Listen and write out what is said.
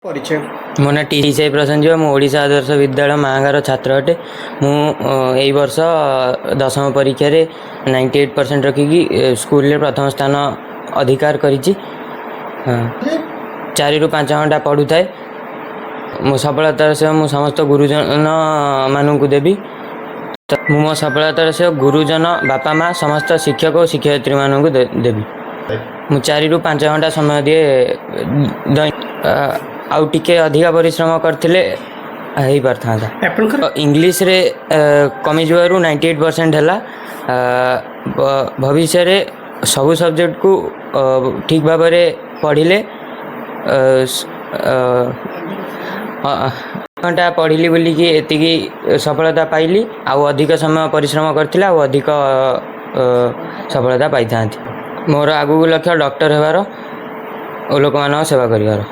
परिचय मो ना टी साई प्रसन्न मु ओडिशा आदर्श विद्यालय महागार छात्र अटे। मु यही वर्ष 10वीं परीक्षा रे 98% रखिकी स्कूल रे प्रथम स्थान अधिकार करिछि। 4 ରୁ 5 घंटा पढ़ु थाए। मो सफलतार से मु समस्त गुरुजन मानू देवी। मु मो सफलतार से गुरुजन बापा माँ समस्त शिक्षक और शिक्षयित्री मानू देवी। मु 4 ରୁ 5 घंटा समय दिए आउ टिके अधिका परिश्रम करथिले हेई पारथांता। इंग्लिश रे कमी जुआरू 98% हैला। भविष्य रे सबु सब्जेक्ट को ठीक भाव रे पढ़िले घंटा पढ़िली बोली कि एतिकी सफलता पाइली। आउ अधिक समय परिश्रम करथिला आउ अधिक सफलता पाई थांती। मोर आगु लक्ष्य डॉक्टर हेबार और लोक मानक सेवा करिवार।